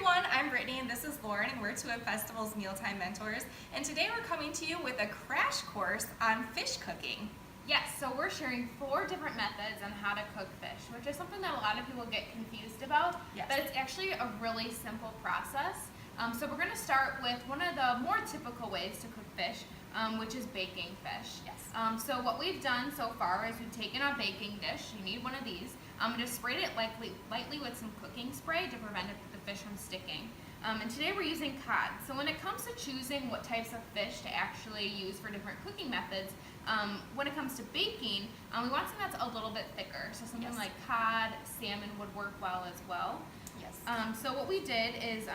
everyone, I'm Brittany and this is Lauren and we're two of Festival's Mealtime Mentors, and today we're coming to you with a crash course on fish cooking. Yes, so we're sharing 4 different methods on how to cook fish, which is something that a lot of people get confused about, Yes. but it's actually a really simple process. So we're going to start with one of the more typical ways to cook fish, which is baking fish. Yes. So what we've done so far is we've taken a baking dish, you need one of these, and just sprayed it lightly with some cooking spray to prevent the fish from sticking. And today we're using cod. So when it comes to choosing what types of fish to actually use for different cooking methods, when it comes to baking, we want something that's a little bit thicker. So something Yes. like cod, salmon would work well as well. Yes. So what we did is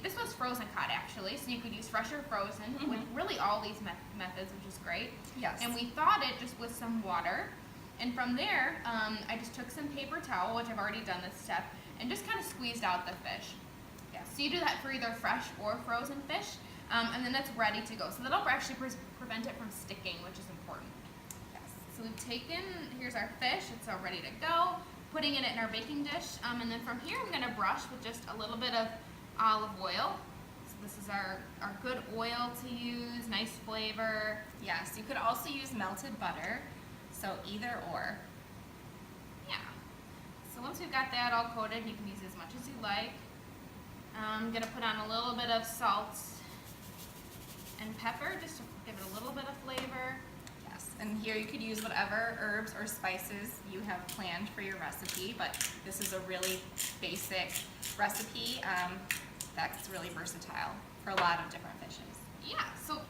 this was frozen cod actually, so you could use fresh or frozen with really all these methods, which is great. Yes. And we thawed it just with some water. And from there, I just took some paper towel, which I've already done this step, and just kind of squeezed out the fish. Yes. So you do that for either fresh or frozen fish, and then it's ready to go. So that'll actually prevent it from sticking, which is important. Yes. So we've taken, here's our fish, it's all ready to go, putting it in our baking dish, and then from here I'm going to brush with just a little bit of olive oil. So this is our good oil to use, nice flavor. Yes, you could also use melted butter, so either or. Yeah. So once we've got that all coated, you can use as much as you like. I'm going to put on a little bit of salt and pepper just to give it a little bit of flavor. Yes, and here you could use whatever herbs or spices you have planned for your recipe, but this is a really basic recipe that's really versatile for a lot of different fishes. Yeah, so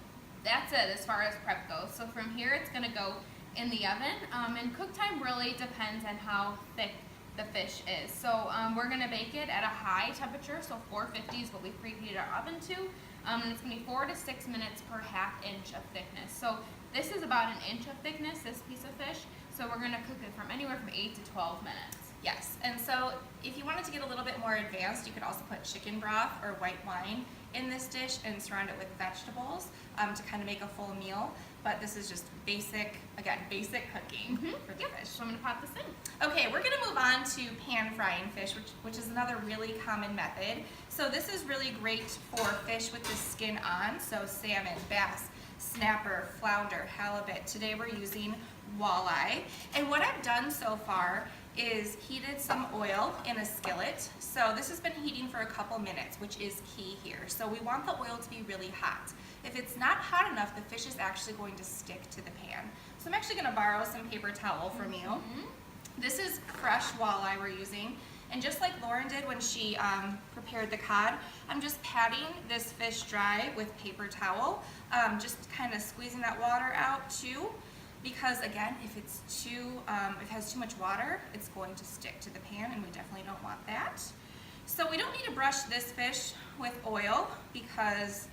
that's it as far as prep goes. So from here it's going to go in the oven, and cook time really depends on how thick the fish is. So we're going to bake it at a high temperature, so 450 is what we preheated our oven to, and it's going to be 4 to 6 minutes per ½ inch of thickness. So this is about 1 inch of thickness, this piece of fish, so we're going to cook it from anywhere from 8 to 12 minutes. Yes, and so if you wanted to get a little bit more advanced, you could also put chicken broth or white wine in this dish and surround it with vegetables to kind of make a full meal. But this is just basic, again, basic cooking for the fish. So I'm going to pop this in. Okay, we're going to move on to pan frying fish, which is another really common method. So this is really great for fish with the skin on, so salmon, bass, snapper, flounder, halibut. Today we're using walleye. And what I've done so far is heated some oil in a skillet. So this has been heating for a couple minutes, which is key here. So we want the oil to be really hot. If it's not hot enough, the fish is actually going to stick to the pan. So I'm actually going to borrow some paper towel from you. This is fresh walleye we're using. And just like Lauren did when she prepared the cod, I'm just patting this fish dry with paper towel, just kind of squeezing that water out too. Because again, if it has too much water, it's going to stick to the pan, and we definitely don't want that. So we don't need to brush this fish with oil because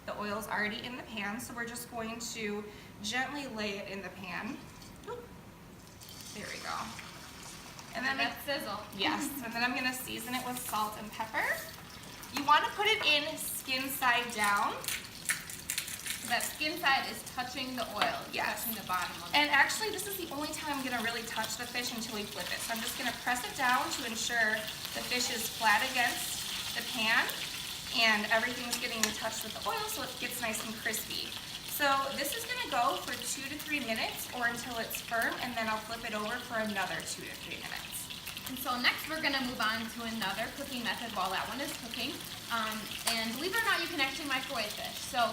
the oil is already in the pan. So we're just going to gently lay it in the pan. Oop. There we go. And then that sizzle. Yes, and then I'm going to season it with salt and pepper. You want to put it in skin side down. That skin side is touching the oil, Yes. touching the bottom of it. And actually, this is the only time I'm going to really touch the fish until we flip it. So I'm just going to press it down to ensure the fish is flat against the pan and everything's getting touched with the oil so it gets nice and crispy. So this is going to go for 2 to 3 minutes or until it's firm, and then I'll flip it over for another 2 to 3 minutes. And so next we're going to move on to another cooking method while that one is cooking. And believe it or not, you can actually microwave fish. So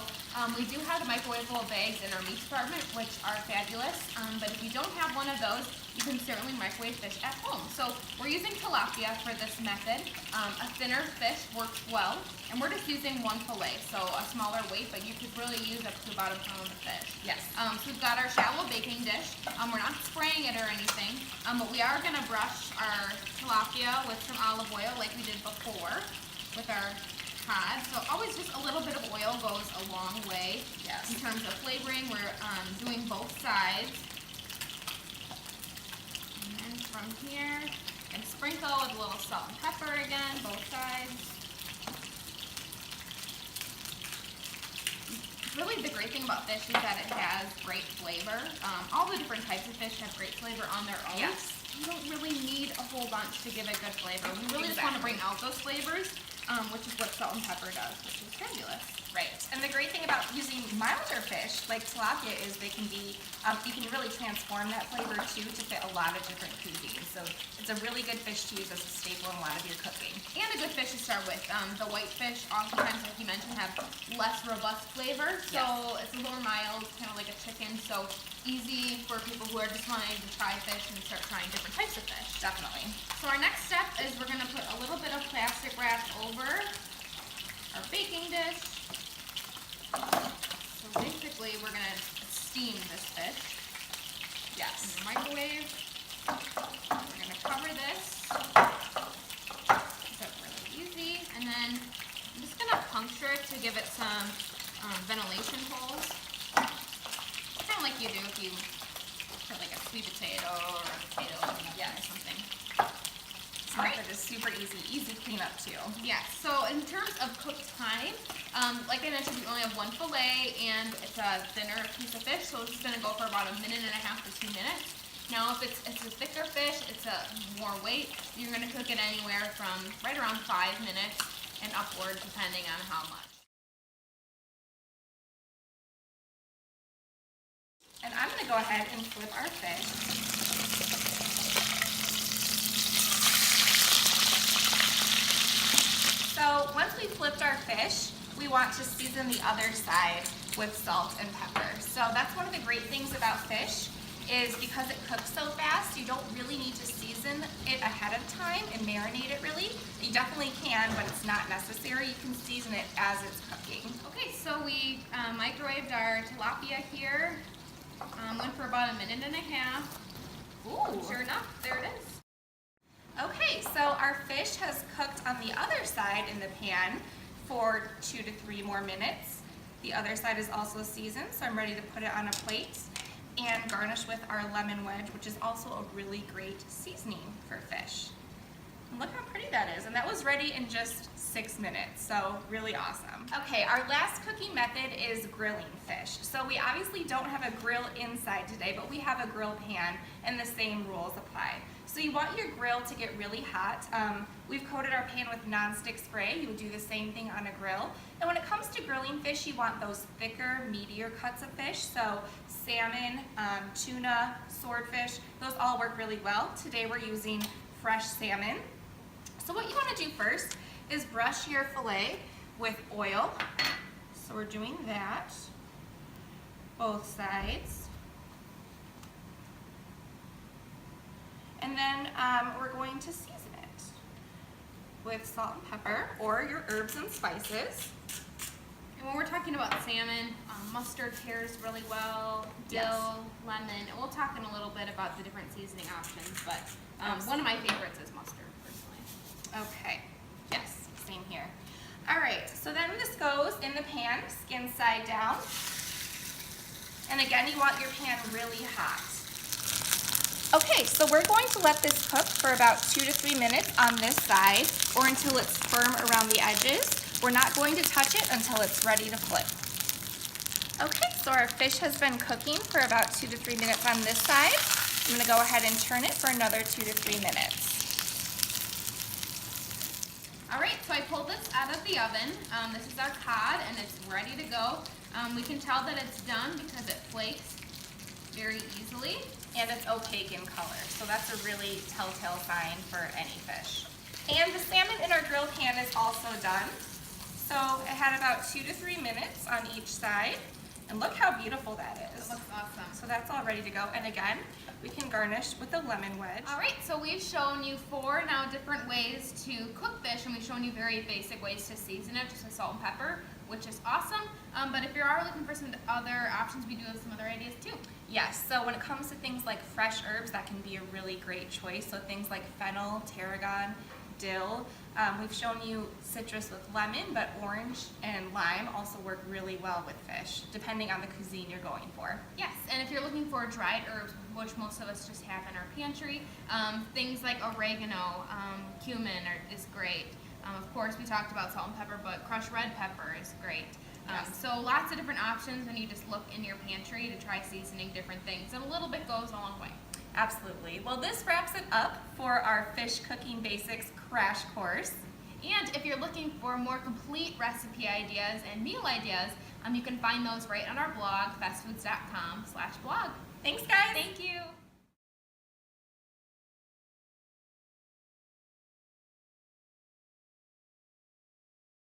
we do have the microwavable bags in our meat department, which are fabulous. But if you don't have one of those, you can certainly microwave fish at home. So we're using tilapia for this method. A thinner fish works well. And we're just using 1 fillet, so a smaller weight, but you could really use up to about a pound of fish. Yes. So we've got our shallow baking dish. We're not spraying it or anything, but we are going to brush our tilapia with some olive oil like we did before with our cod. So always just a little bit of oil goes a long way. Yes. In terms of flavoring. We're doing both sides. And then from here, and sprinkle with a little salt and pepper again, both sides. Really the great thing about fish is that it has great flavor. All the different types of fish have great flavor on their own. Yes. You don't really need a whole bunch to give it good flavor. We really just want to bring out those flavors. which is what salt and pepper does, which is fabulous. Right, and the great thing about using milder fish like tilapia is they can be, you can really transform that flavor too to fit a lot of different cuisines. So it's a really good fish to use as a staple in a lot of your cooking. And a good fish to start with. The white fish, oftentimes, like you mentioned, have less robust flavor, so it's a little more mild, kind of like a chicken. So easy for people who are just wanting to try fish and start trying different types of fish. Definitely. So our next step is we're going to put a little bit of plastic wrap over our baking dish. So basically, we're going to steam this fish in Yes. the microwave. We're going to cover this. That's really easy. And then I'm just going to puncture it to give it some ventilation holes. Kind of like you do if you put like a sweet potato or a potato in the oven or something. This method is super easy cleanup too. Yes, so in terms of cook time, like I mentioned, we only have one fillet and it's a thinner piece of fish, so it's just going to go for about 1.5 to 2 minutes. Now if it's a thicker fish, it's a more weight, you're going to cook it anywhere from right around 5 minutes and upward depending on how much. And I'm going to go ahead and flip our fish. So once we flipped our fish, we want to season the other side with salt and pepper. So that's one of the great things about fish is because it cooks so fast, you don't really need to season it ahead of time and marinate it really. You definitely can, but it's not necessary. You can season it as it's cooking. Okay, so we microwaved our tilapia here. Went for about 1.5 minutes. Ooh. Sure enough, there it is. Okay, so our fish has cooked on the other side in the pan for 2 to 3 more minutes. The other side is also seasoned, so I'm ready to put it on a plate and garnish with our lemon wedge, which is also a really great seasoning for fish. And look how pretty that is, and that was ready in just 6 minutes, so really awesome. Okay, our last cooking method is grilling fish. So we obviously don't have a grill inside today, but we have a grill pan and the same rules apply. So you want your grill to get really hot. We've coated our pan with nonstick spray. You would do the same thing on a grill. And when it comes to grilling fish, you want those thicker, meatier cuts of fish. So salmon, tuna, swordfish, those all work really well. Today we're using fresh salmon. So what you want to do first is brush your fillet with oil. So we're doing that, both sides. And then we're going to season it with salt and pepper or your herbs and spices. And when we're talking about salmon, mustard pairs really well, dill, Yes. lemon, and we'll talk in a little bit about the different seasoning options, but one of my favorites is mustard, personally. Okay, yes, same here. All right, so then this goes in the pan, skin side down. And again, you want your pan really hot. Okay, so we're going to let this cook for about 2 to 3 minutes on this side or until it's firm around the edges. We're not going to touch it until it's ready to flip. Okay, so our fish has been cooking for about 2 to 3 minutes on this side. I'm going to go ahead and turn it for another 2 to 3 minutes. All right, so I pulled this out of the oven. This is our cod, and it's ready to go. We can tell that it's done because it flakes very easily. And it's opaque in color, so that's a really telltale sign for any fish. And the salmon in our grill pan is also done. So it had about 2 to 3 minutes on each side. And look how beautiful that is. It looks awesome. So that's all ready to go. And again, we can garnish with a lemon wedge. All right, so we've shown you 4 now different ways to cook fish, and we've shown you very basic ways to season it, just with salt and pepper, which is awesome. But if you are looking for some other options, we do have some other ideas too. Yes, so when it comes to things like fresh herbs, that can be a really great choice. So things like fennel, tarragon, dill. We've shown you citrus with lemon, but orange and lime also work really well with fish, depending on the cuisine you're going for. Yes, and if you're looking for dried herbs, which most of us just have in our pantry, things like oregano, cumin is great. Of course, we talked about salt and pepper, but crushed red pepper is great. Yes. So lots of different options when you just look in your pantry to try seasoning different things, and a little bit goes a long way. Absolutely. Well, this wraps it up for our Fish Cooking Basics crash course. And if you're looking for more complete recipe ideas and meal ideas, you can find those right on our blog, fastfoods.com/blog. Thanks, guys. Thank you.